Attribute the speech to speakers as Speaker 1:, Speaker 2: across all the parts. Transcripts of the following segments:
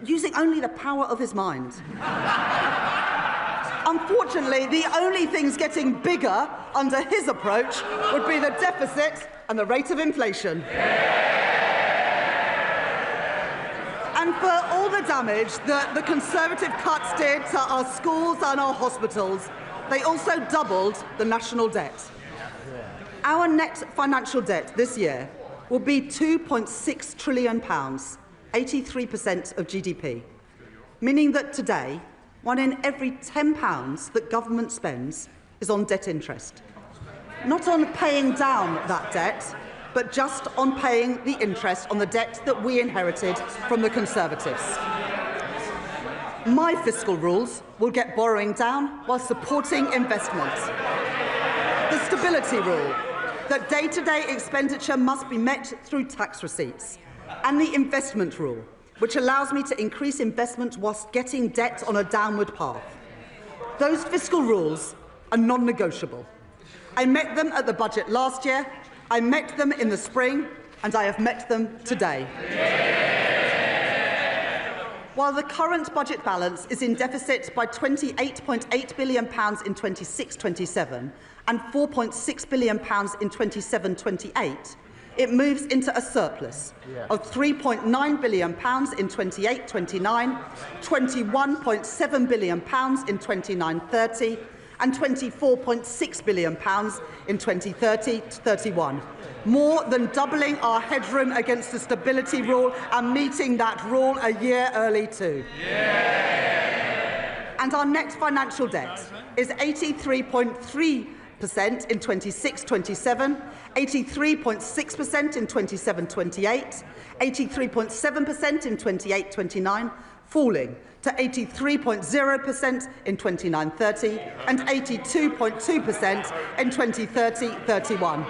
Speaker 1: using only the power of his mind. Unfortunately, the only things getting bigger under his approach would be the deficit and the rate of inflation. And for all the damage that the Conservative cuts did to our schools and our hospitals, they also doubled the national debt. Our net financial debt this year will be £2.6 trillion, 83% of GDP, meaning that today, 1 in every £10 that government spends is on debt interest. Not on paying down that debt, but just on paying the interest on the debt that we inherited from the Conservatives. My fiscal rules will get borrowing down while supporting investment. The stability rule, that day-to-day expenditure must be met through tax receipts. And the investment rule, which allows me to increase investment whilst getting debt on a downward path. Those fiscal rules are non-negotiable. I met them at the budget last year, I met them in the spring, and I have met them today. While the current budget balance is in deficit by £28.8 billion in 26-27 and £4.6 billion in 27-28, it moves into a surplus of £3.9 billion in 28-29, £21.7 billion in 29-30, and £24.6 billion in 2030-31, more than doubling our headroom against the stability rule and meeting that rule a year early too. And our net financial debt is 83.3% in 26-27, 83.6% in 27-28, 83.7% in 28-29, falling to 83.0% in 29-30 and 82.2% in 2030-31.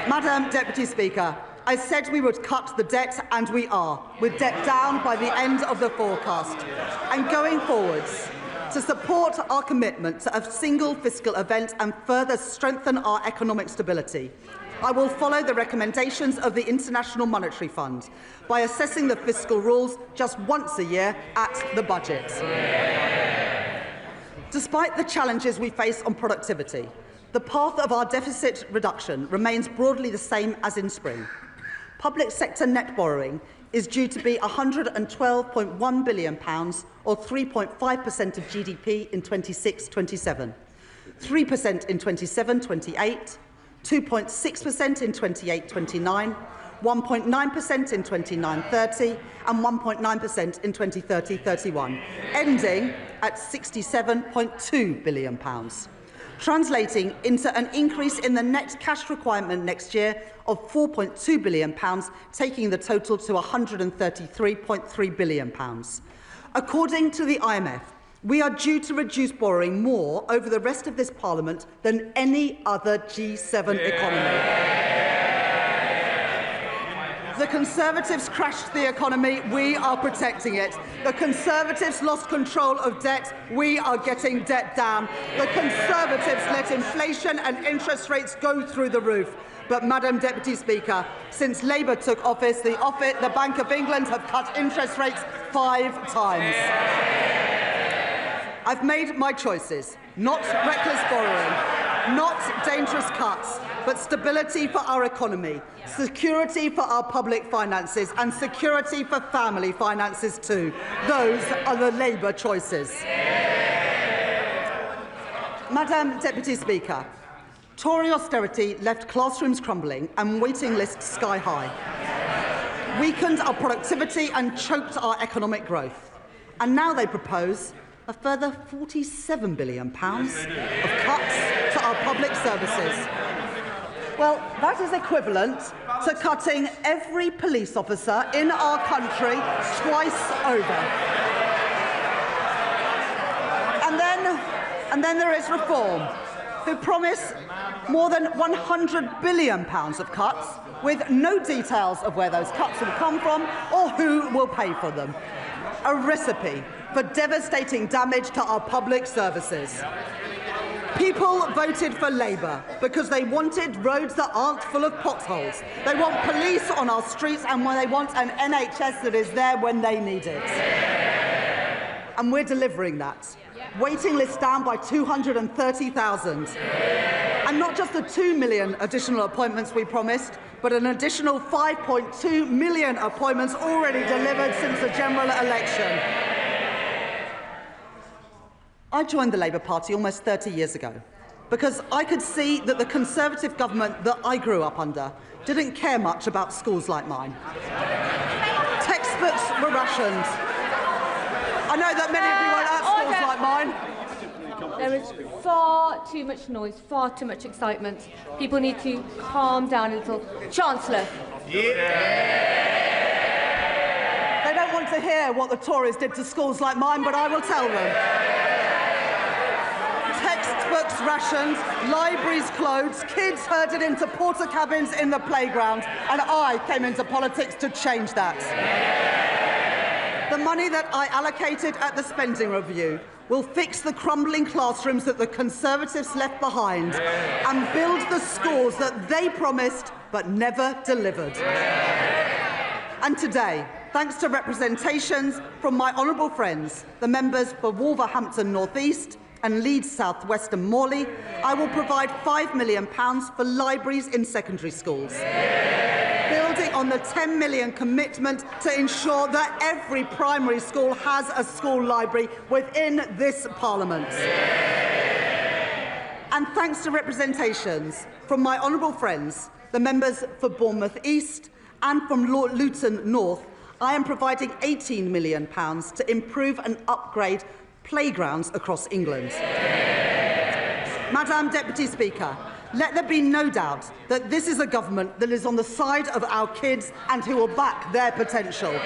Speaker 1: Madam Deputy Speaker, I said we would cut the debt, and we are, with debt down by the end of the forecast. And going forwards, to support our commitment to a single fiscal event and further strengthen our economic stability, I will follow the recommendations of the International Monetary Fund by assessing the fiscal rules just once a year at the budget. Despite the challenges we face on productivity, the path of our deficit reduction remains broadly the same as in spring. Public sector net borrowing is due to be £112.1 billion, or 3.5% of GDP in 26-27, 3% in 27-28, 2.6% in 28-29, 1.9% in 29-30 and 1.9% in 2030-31, ending at £67.2 billion, translating into an increase in the net cash requirement next year of £4.2 billion, taking the total to £133.3 billion. According to the IMF, we are due to reduce borrowing more over the rest of this Parliament than any other G7 economy. The Conservatives crashed the economy, we are protecting it. The Conservatives lost control of debt, we are getting debt down. The Conservatives let inflation and interest rates go through the roof. But, Madam Deputy Speaker, since Labour took office, the Bank of England have cut interest rates 5 times. I've made my choices. Not reckless borrowing, not dangerous cuts, but stability for our economy, security for our public finances, and security for family finances too. Those are the Labour choices. Madam Deputy Speaker, Tory austerity left classrooms crumbling and waiting lists sky high, weakened our productivity and choked our economic growth. And now they propose a further £47 billion of cuts to our public services. Well, that is equivalent to cutting every police officer in our country twice over. And then there is Reform, who promise more than £100 billion of cuts, with no details of where those cuts will come from or who will pay for them. A recipe for devastating damage to our public services. People voted for Labour because they wanted roads that aren't full of potholes. They want police on our streets, and they want an NHS that is there when they need it. And we're delivering that. Waiting lists down by 230,000. And not just the 2 million additional appointments we promised, but an additional 5.2 million appointments already delivered since the general election. I joined the Labour Party almost 30 years ago because I could see that the Conservative government that I grew up under didn't care much about schools like mine. Textbooks were rationed. I know that many of you weren't at schools like mine.
Speaker 2: There is far too much noise, far too much excitement. People need to calm down a little. Chancellor.
Speaker 1: They don't want to hear what the Tories did to schools like mine, but I will tell them. Textbooks rationed, libraries closed, kids herded into porter cabins in the playground, and I came into politics to change that. The money that I allocated at the spending review will fix the crumbling classrooms that the Conservatives left behind and build the schools that they promised but never delivered. And today, thanks to representations from my honourable friends, the members for Wolverhampton North East and Leeds South West and Morley, I will provide £5 million for libraries in secondary schools, building on the £10 million commitment to ensure that every primary school has a school library within this Parliament. And thanks to representations from my honourable friends, the members for Bournemouth East and from Luton North, I am providing £18 million to improve and upgrade playgrounds across England. Madam Deputy Speaker, let there be no doubt that this is a government that is on the side of our kids and who will back their potential.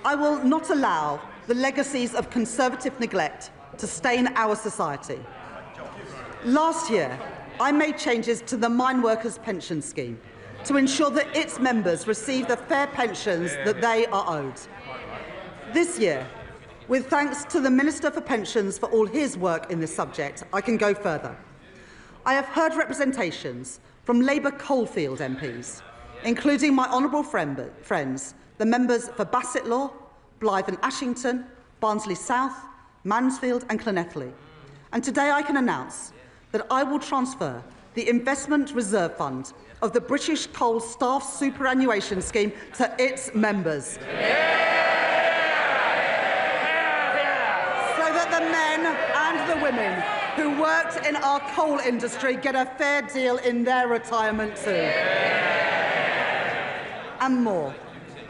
Speaker 1: I will not allow the legacies of Conservative neglect to stain our society. Last year, I made changes to the Mine Workers Pension Scheme to ensure that its members receive the fair pensions that they are owed. This year, with thanks to the Minister for Pensions for all his work in this subject, I can go further. I have heard representations from Labour Coalfield MPs, including my honourable friends, the members for Bassetlaw, Blyth and Ashington, Barnsley South, Mansfield and Llanelli. And today I can announce that I will transfer the Investment Reserve Fund of the British Coal Staff Superannuation Scheme to its members. The men and the women who worked in our coal industry get a fair deal in their retirement too. And more.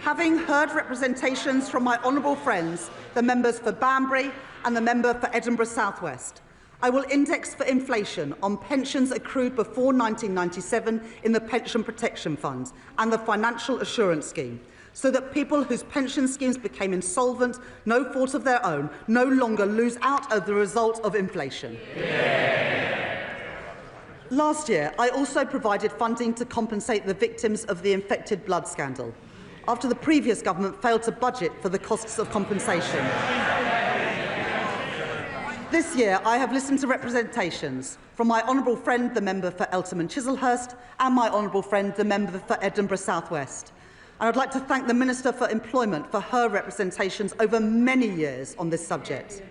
Speaker 1: Having heard representations from my honourable friends, the members for Banbury and the member for Edinburgh South West, I will index for inflation on pensions accrued before 1997 in the Pension Protection Fund and the Financial Assurance Scheme, so that people whose pension schemes became insolvent, no fault of their own, no longer lose out as the result of inflation. Last year, I also provided funding to compensate the victims of the infected blood scandal, after the previous government failed to budget for the costs of compensation. This year, I have listened to representations from my honourable friend, the member for Eltham and Chislehurst, and my honourable friend, the member for Edinburgh South West. And I'd like to thank the Minister for Employment for her representations over many years on this subject.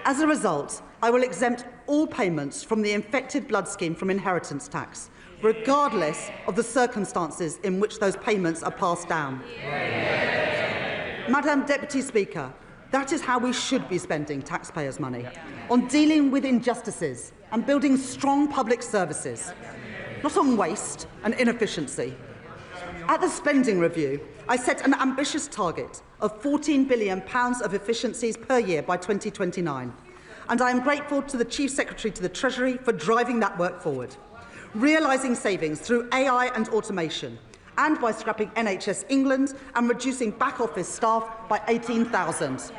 Speaker 1: As a result, I will exempt all payments from the infected blood scheme from inheritance tax, regardless of the circumstances in which those payments are passed down. Madam Deputy Speaker, that is how we should be spending taxpayers' money, on dealing with injustices and building strong public services, not on waste and inefficiency. At the spending review, I set an ambitious target of £14 billion of efficiencies per year by 2029, and I am grateful to the Chief Secretary to the Treasury for driving that work forward, realising savings through AI and automation, and by scrapping NHS England and reducing back-office staff by 18,000.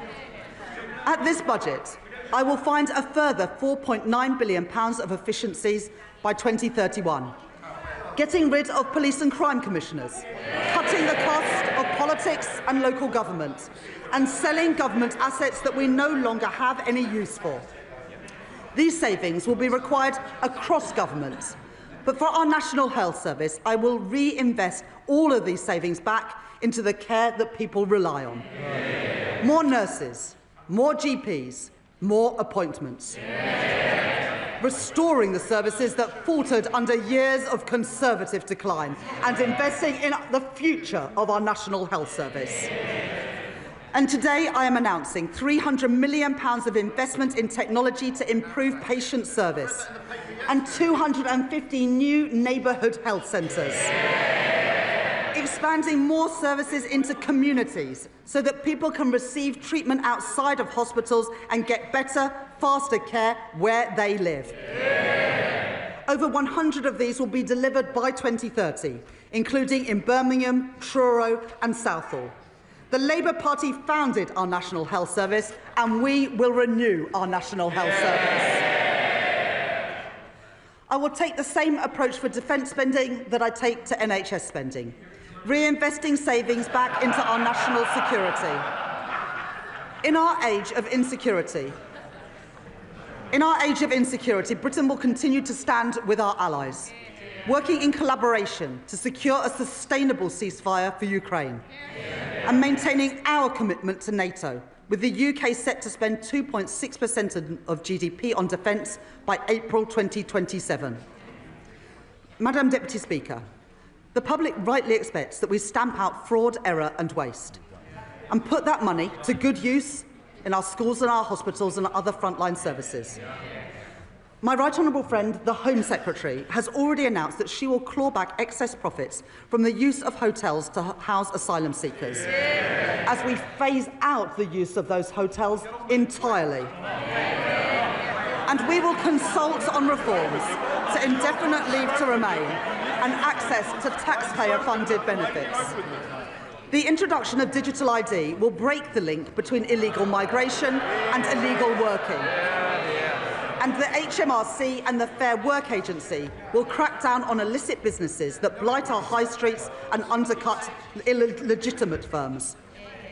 Speaker 1: At this budget, I will find a further £4.9 billion of efficiencies by 2031. Getting rid of police and crime commissioners, cutting the cost of politics politics and local government, and selling government assets that we no longer have any use for. These savings will be required across government, but for our National Health Service, I will reinvest all of these savings back into the care that people rely on. More nurses, more GPs, more appointments. Restoring the services that faltered under years of Conservative decline and investing in the future of our National Health Service. And today I am announcing £300 million of investment in technology to improve patient service and 250 new neighbourhood health centres. Expanding more services into communities so that people can receive treatment outside of hospitals and get better, faster care where they live. Over 100 of these will be delivered by 2030, including in Birmingham, Truro and Southall. The Labour Party founded our National Health Service, and we will renew our National Health Service. I will take the same approach for defence spending that I take to NHS spending, reinvesting savings back into our national security. In our age of insecurity, Britain will continue to stand with our allies, working in collaboration to secure a sustainable ceasefire for Ukraine, and maintaining our commitment to NATO, with the UK set to spend 2.6% of GDP on defence by April 2027. Madam Deputy Speaker, the public rightly expects that we stamp out fraud, error and waste, and put that money to good use in our schools and our hospitals and other frontline services. My right honourable friend, the Home Secretary, has already announced that she will claw back excess profits from the use of hotels to house asylum seekers, as we phase out the use of those hotels entirely. And we will consult on reforms to indefinite leave to remain and access to taxpayer-funded benefits. The introduction of digital ID will break the link between illegal migration and illegal working. And the HMRC and the Fair Work Agency will crack down on illicit businesses that blight our high streets and undercut illegitimate firms,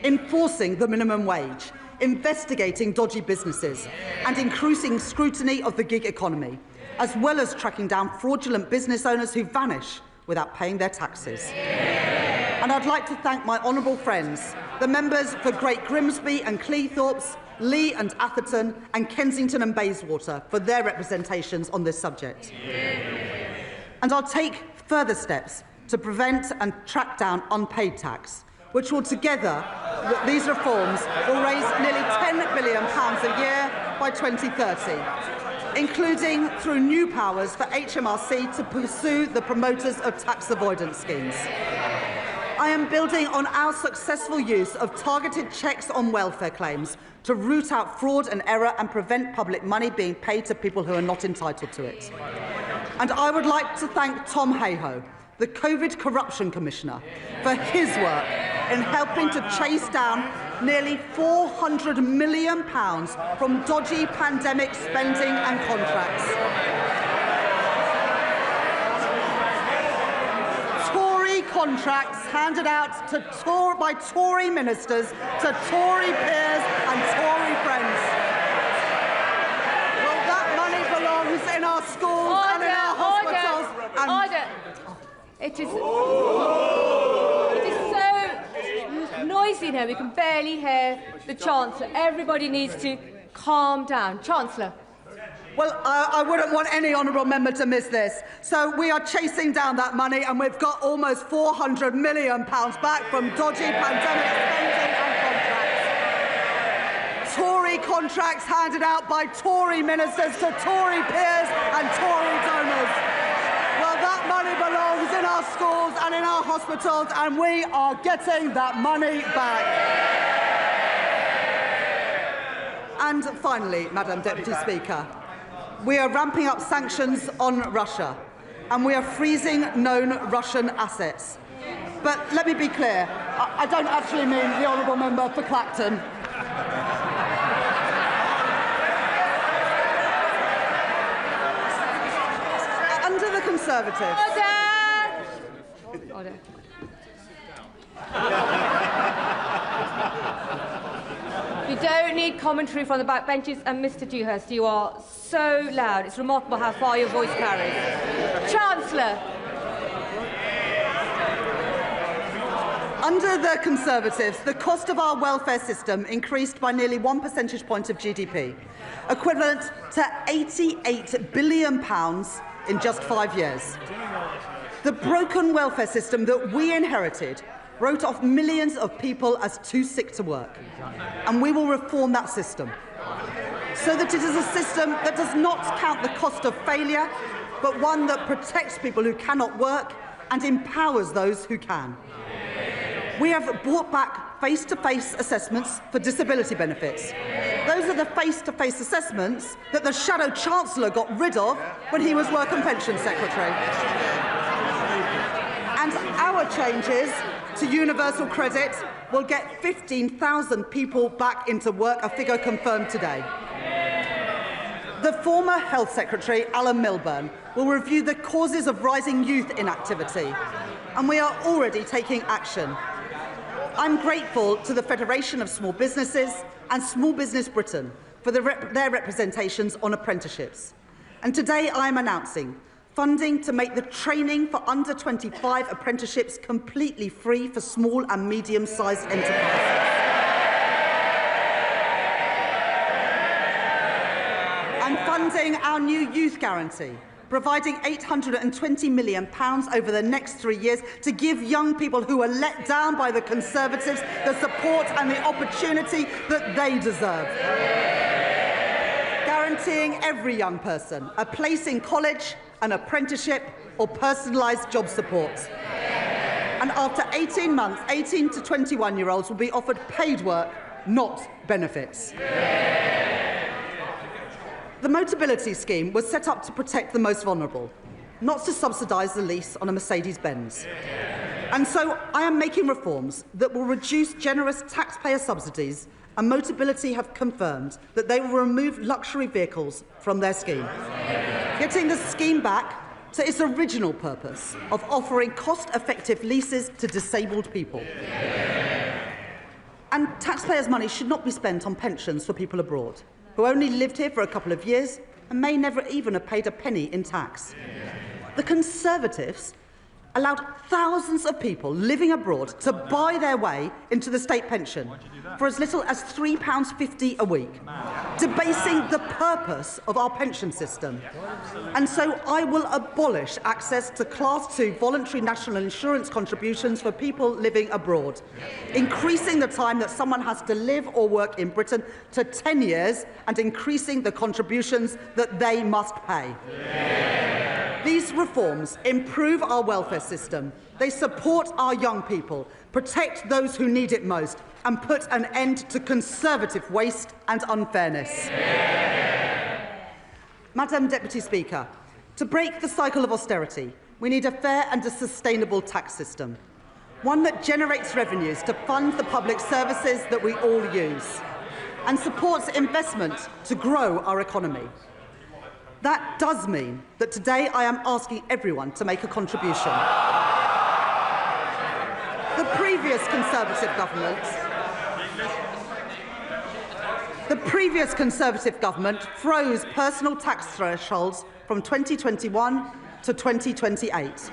Speaker 1: enforcing the minimum wage, investigating dodgy businesses and increasing scrutiny of the gig economy, as well as tracking down fraudulent business owners who vanish without paying their taxes. And I'd like to thank my honourable friends, the members for Great Grimsby and Cleethorpes, Lee and Atherton and Kensington and Bayswater for their representations on this subject. And I'll take further steps to prevent and track down unpaid tax, which will together, these reforms will raise nearly £10 billion a year by 2030, including through new powers for HMRC to pursue the promoters of tax avoidance schemes. I am building on our successful use of targeted checks on welfare claims to root out fraud and error and prevent public money being paid to people who are not entitled to it. And I would like to thank Tom Hayhoe, the COVID Corruption Commissioner, for his work in helping to chase down nearly £400 million from dodgy pandemic spending and contracts. Tory contracts handed out by Tory ministers to Tory peers and Tory friends. Well, that money belongs in our schools and in our hospitals.
Speaker 2: It is so noisy now, we can barely hear the Chancellor. Everybody needs to calm down. Chancellor.
Speaker 1: Well, I wouldn't want any honourable member to miss this. So we are chasing down that money, and we've got almost £400 million back from dodgy pandemic spending and contracts. Tory contracts handed out by Tory ministers to Tory peers and Tory donors. Well, that money belongs in our schools and in our hospitals, and we are getting that money back. And finally, Madam Deputy Speaker, we are ramping up sanctions on Russia, and we are freezing known Russian assets. But let me be clear, I don't actually mean the honourable member for Clacton. Under the Conservatives...
Speaker 2: Order! We don't need commentary from the backbenches, and Mr Dewhurst, you are so loud. It's remarkable how far your voice carries. Chancellor.
Speaker 1: Under the Conservatives, the cost of our welfare system increased by nearly 1 percentage point of GDP, equivalent to £88 billion in just 5 years. The broken welfare system that we inherited wrote off millions of people as too sick to work, and we will reform that system so that it is a system that does not count the cost of failure, but one that protects people who cannot work and empowers those who can. We have brought back face-to-face assessments for disability benefits. Those are the face-to-face assessments that the Shadow Chancellor got rid of when he was Work and Pensions Secretary. And our changes to universal credit will get 15,000 people back into work, a figure confirmed today. The former Health Secretary, Alan Milburn, will review the causes of rising youth inactivity, and we are already taking action. I'm grateful to the Federation of Small Businesses and Small Business Britain for their representations on apprenticeships. And today I am announcing funding to make the training for under 25 apprenticeships completely free for small and medium-sized enterprises. And funding our new youth guarantee, providing £820 million over the next 3 years to give young people who are let down by the Conservatives the support and the opportunity that they deserve. Guaranteeing every young person a place in college, an apprenticeship or personalised job support. And after 18 months, 18 to 21-year-olds will be offered paid work, not benefits. The Motability Scheme was set up to protect the most vulnerable, not to subsidise the lease on a Mercedes-Benz. And so I am making reforms that will reduce generous taxpayer subsidies, and Motability have confirmed that they will remove luxury vehicles from their scheme, getting the scheme back to its original purpose of offering cost-effective leases to disabled people. And taxpayers' money should not be spent on pensions for people abroad, who only lived here for a couple of years and may never even have paid a penny in tax. The Conservatives allowed thousands of people living abroad to buy their way into the state pension for as little as £3.50 a week, debasing the purpose of our pension system. And so I will abolish access to Class 2 voluntary national insurance contributions for people living abroad, increasing the time that someone has to live or work in Britain to 10 years and increasing the contributions that they must pay. These reforms improve our welfare system, they support our young people, protect those who need it most, and put an end to Conservative waste and unfairness. Madam Deputy Speaker, to break the cycle of austerity, we need a fair and a sustainable tax system, one that generates revenues to fund the public services that we all use, and supports investment to grow our economy. That does mean that today I am asking everyone to make a contribution. The previous Conservative government froze personal tax thresholds from 2021 to 2028.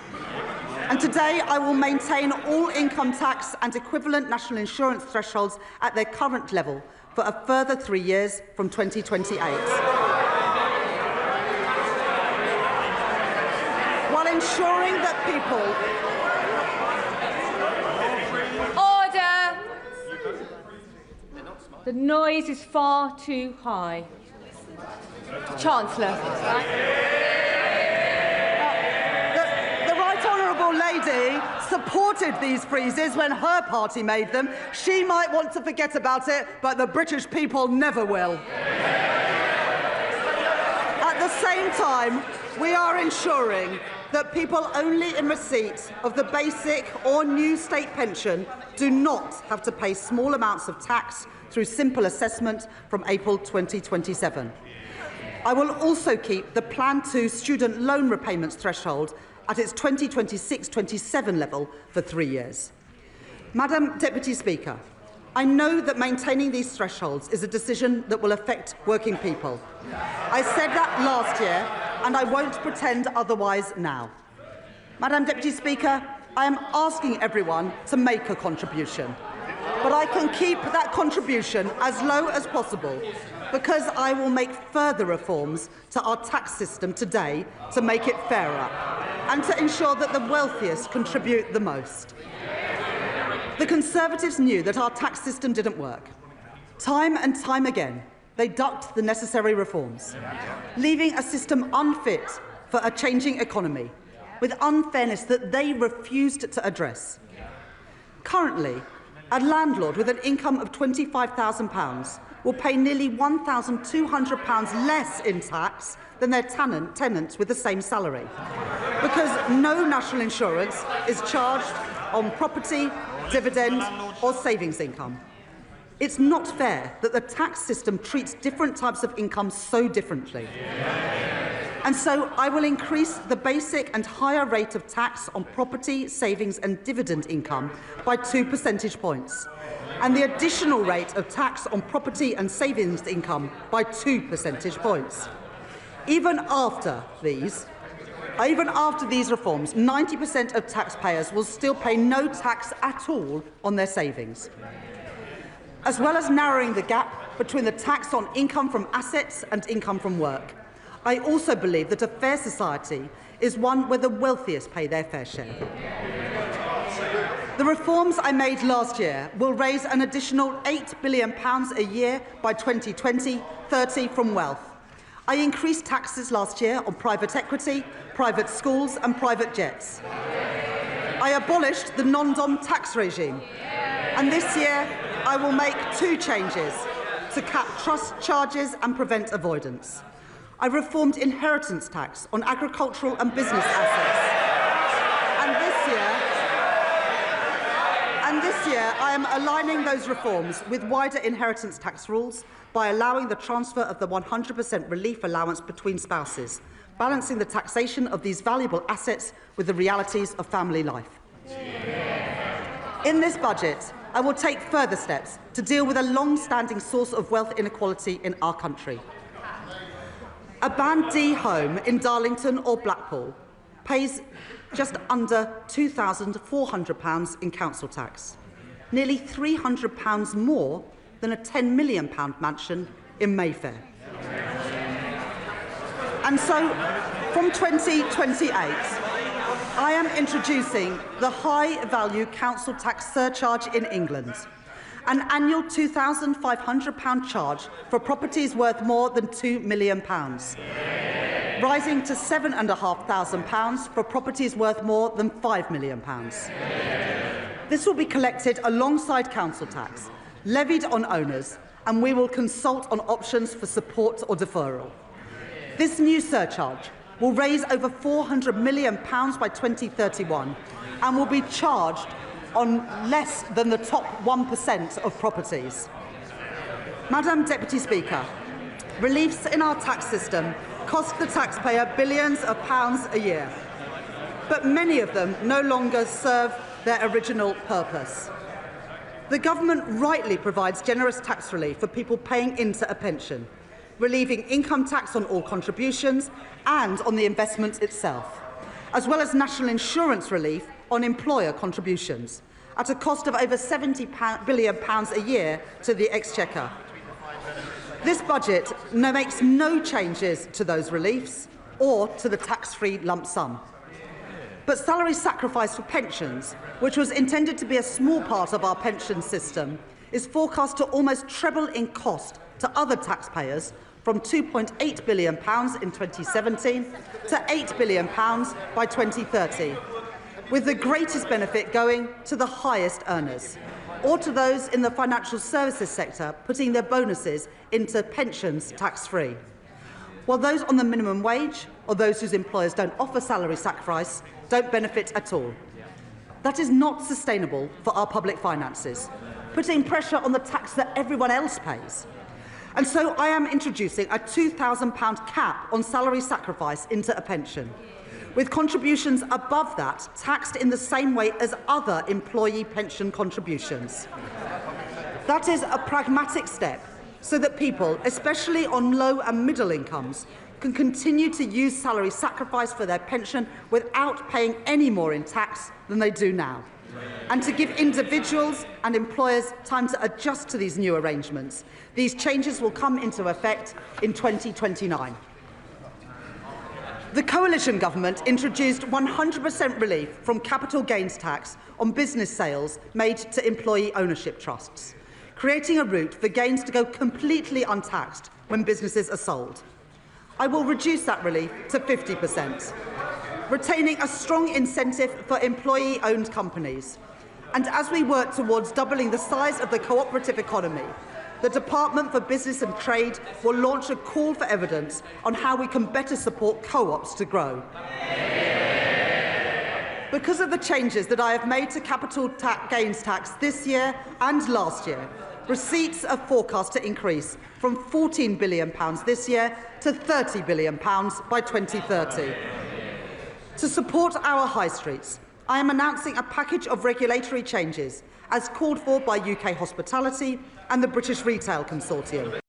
Speaker 1: And today I will maintain all income tax and equivalent national insurance thresholds at their current level for a further 3 years from 2028. While ensuring that people...
Speaker 2: Order! The noise is far too high. Chancellor.
Speaker 1: The Right Honourable Lady supported these freezes when her party made them. She might want to forget about it, but the British people never will. At the same time, we are ensuring that people only in receipt of the basic or new state pension do not have to pay small amounts of tax through simple assessment from April 2027. I will also keep the Plan 2 student loan repayments threshold at its 2026-27 level for 3 years. Madam Deputy Speaker, I know that maintaining these thresholds is a decision that will affect working people. I said that last year, and I won't pretend otherwise now. Madam Deputy Speaker, I am asking everyone to make a contribution, but I can keep that contribution as low as possible because I will make further reforms to our tax system today to make it fairer and to ensure that the wealthiest contribute the most. The Conservatives knew that our tax system didn't work. Time and time again, they ducked the necessary reforms, leaving a system unfit for a changing economy, with unfairness that they refused to address. Currently, a landlord with an income of £25,000 will pay nearly £1,200 less in tax than their tenants with the same salary, because no national insurance is charged on property, dividend or savings income. It's not fair that the tax system treats different types of income so differently. And so I will increase the basic and higher rate of tax on property, savings and dividend income by 2 percentage points, and the additional rate of tax on property and savings income by 2 percentage points. Even after these reforms, 90% of taxpayers will still pay no tax at all on their savings. As well as narrowing the gap between the tax on income from assets and income from work, I also believe that a fair society is one where the wealthiest pay their fair share. The reforms I made last year will raise an additional £8 billion a year by 2020-30 from wealth. I increased taxes last year on private equity, private schools and private jets. I abolished the non-dom tax regime. And this year, I will make 2 changes to cap trust charges and prevent avoidance. I reformed inheritance tax on agricultural and business assets. And this year, I am aligning those reforms with wider inheritance tax rules by allowing the transfer of the 100% relief allowance between spouses, balancing the taxation of these valuable assets with the realities of family life. In this budget, I will take further steps to deal with a long-standing source of wealth inequality in our country. A Band D home in Darlington or Blackpool pays just under £2,400 in council tax, nearly £300 more than a £10 million mansion in Mayfair. And so, from 2028, I am introducing the high-value council tax surcharge in England, an annual £2,500 charge for properties worth more than £2 million, rising to £7,500 for properties worth more than £5 million. This will be collected alongside council tax, levied on owners, and we will consult on options for support or deferral. This new surcharge will raise over £400 million by 2031 and will be charged on less than the top 1% of properties. Madam Deputy Speaker, reliefs in our tax system cost the taxpayer billions of pounds a year, but many of them no longer serve their original purpose. The government rightly provides generous tax relief for people paying into a pension, relieving income tax on all contributions and on the investment itself, as well as national insurance relief on employer contributions, at a cost of over £70 billion a year to the Exchequer. This budget makes no changes to those reliefs or to the tax-free lump sum. But salary sacrifice for pensions, which was intended to be a small part of our pension system, is forecast to almost treble in cost to other taxpayers, from £2.8 billion in 2017 to £8 billion by 2030, with the greatest benefit going to the highest earners, or to those in the financial services sector putting their bonuses into pensions tax-free, while those on the minimum wage or those whose employers don't offer salary sacrifice don't benefit at all. That is not sustainable for our public finances, putting pressure on the tax that everyone else pays. And so I am introducing a £2,000 cap on salary sacrifice into a pension, with contributions above that taxed in the same way as other employee pension contributions. That is a pragmatic step so that people, especially on low and middle incomes, can continue to use salary sacrifice for their pension without paying any more in tax than they do now, and to give individuals and employers time to adjust to these new arrangements. These changes will come into effect in 2029. The coalition government introduced 100% relief from capital gains tax on business sales made to employee ownership trusts, creating a route for gains to go completely untaxed when businesses are sold. I will reduce that relief to 50%, retaining a strong incentive for employee-owned companies. And as we work towards doubling the size of the cooperative economy, the Department for Business and Trade will launch a call for evidence on how we can better support co-ops to grow. Because of the changes that I have made to capital gains tax this year and last year, receipts are forecast to increase from £14 billion this year to £30 billion by 2030. To support our high streets, I am announcing a package of regulatory changes as called for by UK Hospitality and the British Retail Consortium.